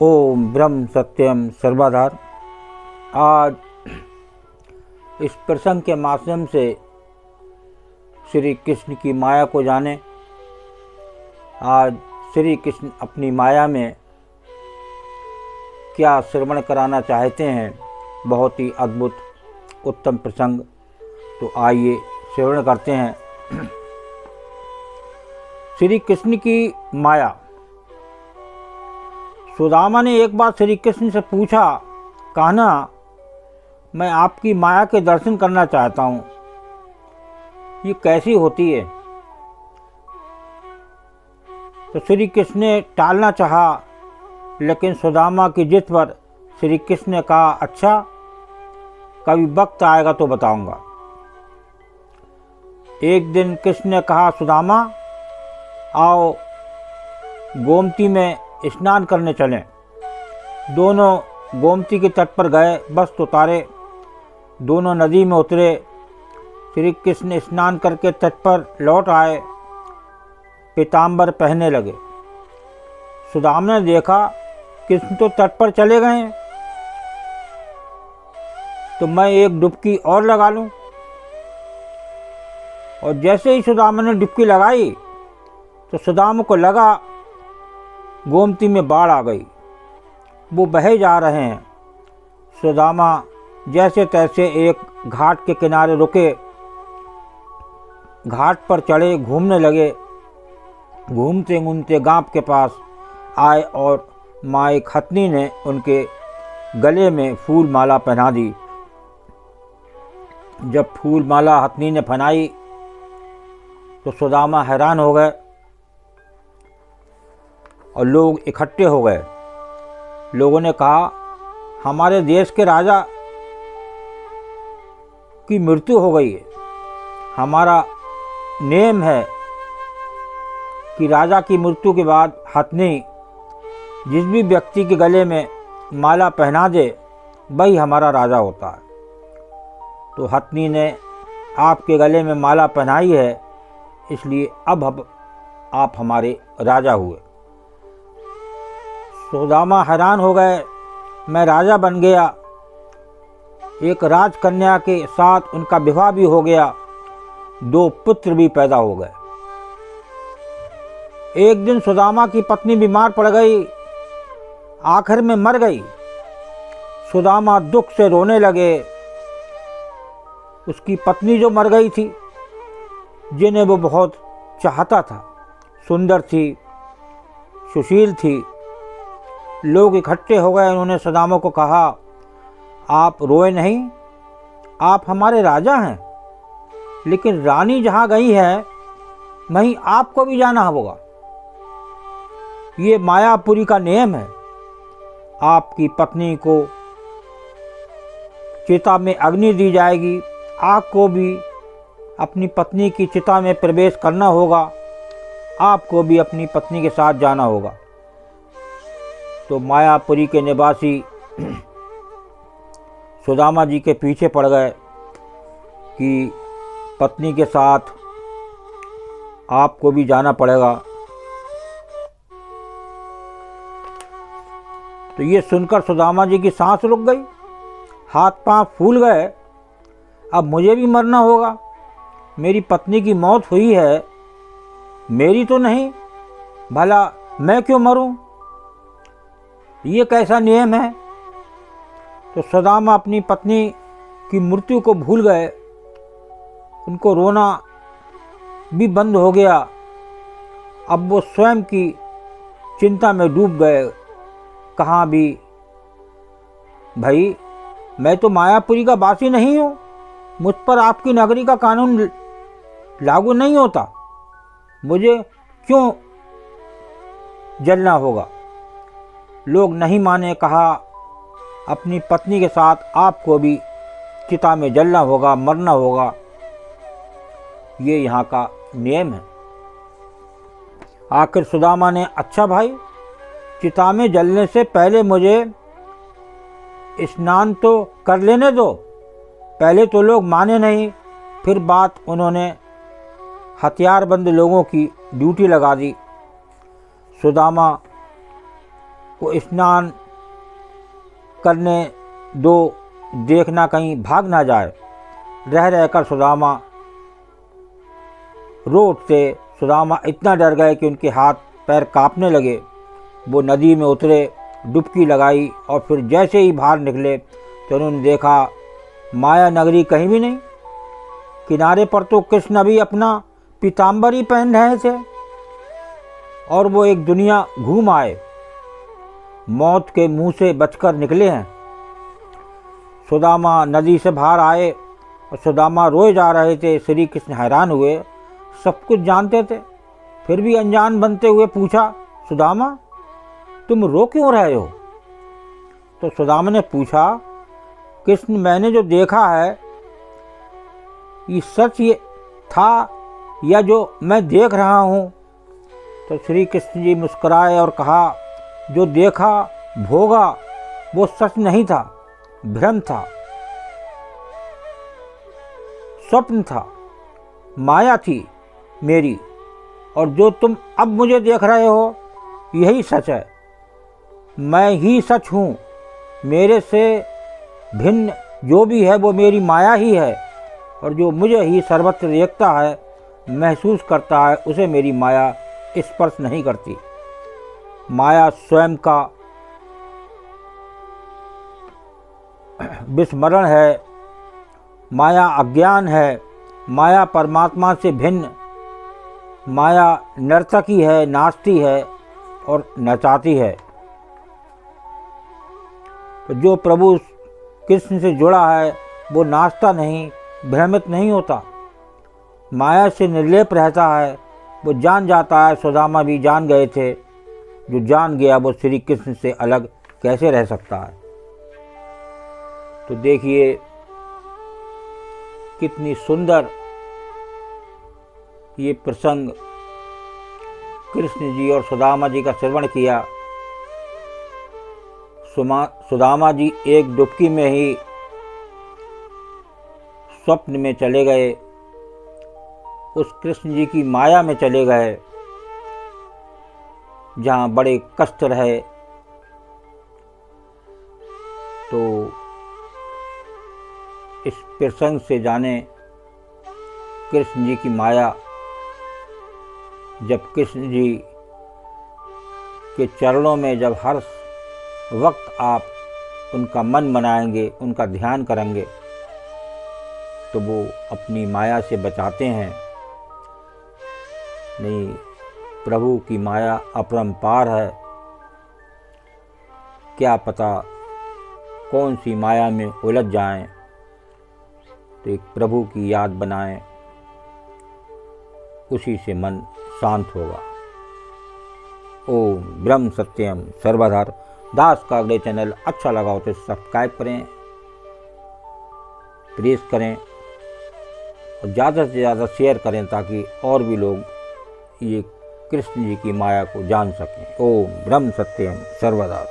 ओम ब्रह्म सत्यम सर्वधार। आज इस प्रसंग के माध्यम से श्री कृष्ण की माया को जाने। आज श्री कृष्ण अपनी माया में क्या श्रवण कराना चाहते हैं, बहुत ही अद्भुत उत्तम प्रसंग। तो आइए श्रवण करते हैं। श्री कृष्ण की माया। सुदामा ने एक बार श्री कृष्ण से पूछा, कहना मैं आपकी माया के दर्शन करना चाहता हूँ, ये कैसी होती है। तो श्री कृष्ण ने टालना चाहा, लेकिन सुदामा की जिद पर श्री कृष्ण ने कहा, अच्छा कभी वक्त आएगा तो बताऊंगा। एक दिन कृष्ण ने कहा, सुदामा आओ गोमती में स्नान करने चलें। दोनों गोमती के तट पर गए, वस्त्र उतारे, दोनों नदी में उतरे। श्री कृष्ण स्नान करके तट पर लौट आए, पीताम्बर पहनने लगे। सुदामा ने देखा कृष्ण तो तट पर चले गए, तो मैं एक डुबकी और लगा लूं। और जैसे ही सुदामा ने डुबकी लगाई तो सुदामा को लगा गोमती में बाढ़ आ गई, वो बहे जा रहे हैं। सुदामा जैसे तैसे एक घाट के किनारे रुके, घाट पर चढ़े, घूमने लगे। घूमते घूमते गांव के पास आए और माँ एक हथनी ने उनके गले में फूल माला पहना दी। जब फूल माला हथनी ने पहनाई तो सुदामा हैरान हो गए और लोग इकट्ठे हो गए। लोगों ने कहा, हमारे देश के राजा की मृत्यु हो गई है। हमारा नियम है कि राजा की मृत्यु के बाद हथनी जिस भी व्यक्ति के गले में माला पहना दे, वही हमारा राजा होता है। तो हथनी ने आपके गले में माला पहनाई है, इसलिए अब आप हमारे राजा हुए। सुदामा हैरान हो गए, मैं राजा बन गया। एक राजकन्या के साथ उनका विवाह भी हो गया, 2 पुत्र भी पैदा हो गए। एक दिन सुदामा की पत्नी बीमार पड़ गई, आखिर में मर गई। सुदामा दुख से रोने लगे। उसकी पत्नी जो मर गई थी, जिन्हें वो बहुत चाहता था, सुंदर थी, सुशील थी। लोग इकट्ठे हो गए। उन्होंने सुदामा को कहा, आप रोए नहीं, आप हमारे राजा हैं, लेकिन रानी जहाँ गई है वहीं आपको भी जाना होगा। ये मायापुरी का नियम है। आपकी पत्नी को चिता में अग्नि दी जाएगी, आपको भी अपनी पत्नी की चिता में प्रवेश करना होगा, आपको भी अपनी पत्नी के साथ जाना होगा। तो मायापुरी के निवासी सुदामा जी के पीछे पड़ गए कि पत्नी के साथ आपको भी जाना पड़ेगा। तो ये सुनकर सुदामा जी की सांस रुक गई, हाथ पांव फूल गए। अब मुझे भी मरना होगा, मेरी पत्नी की मौत हुई है, मेरी तो नहीं, भला मैं क्यों मरूं, ये कैसा नियम है। तो सुदामा अपनी पत्नी की मृत्यु को भूल गए, उनको रोना भी बंद हो गया। अब वो स्वयं की चिंता में डूब गए। कहाँ भी, भाई मैं तो मायापुरी का वासी नहीं हूँ, मुझ पर आपकी नगरी का कानून लागू नहीं होता, मुझे क्यों जलना होगा। लोग नहीं माने, कहा अपनी पत्नी के साथ आपको भी चिता में जलना होगा, मरना होगा, ये यहाँ का नियम है। आखिर सुदामा ने, अच्छा भाई चिता में जलने से पहले मुझे स्नान तो कर लेने दो। पहले तो लोग माने नहीं, फिर बात उन्होंने हथियारबंद लोगों की ड्यूटी लगा दी। सुदामा को स्नान करने दो, देखना कहीं भाग ना जाए। रह रहकर सुदामा रो उठते। सुदामा इतना डर गए कि उनके हाथ पैर कांपने लगे। वो नदी में उतरे, डुबकी लगाई और फिर जैसे ही बाहर निकले तो उन्होंने देखा माया नगरी कहीं भी नहीं। किनारे पर तो कृष्ण अभी अपना पीताम्बर ही पहन रहे थे और वो एक दुनिया घूम आए, मौत के मुंह से बचकर निकले हैं। सुदामा नदी से बाहर आए और सुदामा रोए जा रहे थे। श्री कृष्ण हैरान हुए, सब कुछ जानते थे फिर भी अनजान बनते हुए पूछा, सुदामा तुम रो क्यों रहे हो? तो सुदामा ने पूछा, कृष्ण मैंने जो देखा है ये सच ये था या जो मैं देख रहा हूँ? तो श्री कृष्ण जी मुस्कुराए और कहा, जो देखा भोगा वो सच नहीं था, भ्रम था, स्वप्न था, माया थी मेरी, और जो तुम अब मुझे देख रहे हो यही सच है। मैं ही सच हूँ, मेरे से भिन्न जो भी है वो मेरी माया ही है, और जो मुझे ही सर्वत्र देखता है, महसूस करता है, उसे मेरी माया स्पर्श नहीं करती। माया स्वयं का विस्मरण है, माया अज्ञान है, माया परमात्मा से भिन्न, माया नर्तकी है, नाचती है और नचाती है। तो जो प्रभु कृष्ण से जुड़ा है वो नाचता नहीं, भ्रमित नहीं होता, माया से निर्लेप रहता है, वो जान जाता है। सुदामा भी जान गए थे, जो जान गया वो श्री कृष्ण से अलग कैसे रह सकता है। तो देखिए कितनी सुंदर ये प्रसंग कृष्ण जी और सुदामा जी का श्रवण किया। सुदामा जी एक डुबकी में ही स्वप्न में चले गए, उस कृष्ण जी की माया में चले गए जहाँ बड़े कष्ट रहे। तो इस प्रसंग से जाने कृष्ण जी की माया, जब कृष्ण जी के चरणों में जब हर वक्त आप उनका मन बनाएंगे, उनका ध्यान करेंगे, तो वो अपनी माया से बचाते हैं। नहीं, प्रभु की माया अपरंपार है, क्या पता कौन सी माया में उलझ जाएं। तो एक प्रभु की याद बनाएं, उसी से मन शांत होगा। ओम ब्रह्म सत्यम सर्वधर। दास का अगले चैनल अच्छा लगा हो तो सब्सक्राइब करें, प्रेस करें और ज़्यादा से ज़्यादा शेयर करें ताकि और भी लोग ये कृष्ण जी की माया को जान सकें। ओम ब्रह्म सत्यम सर्वदा।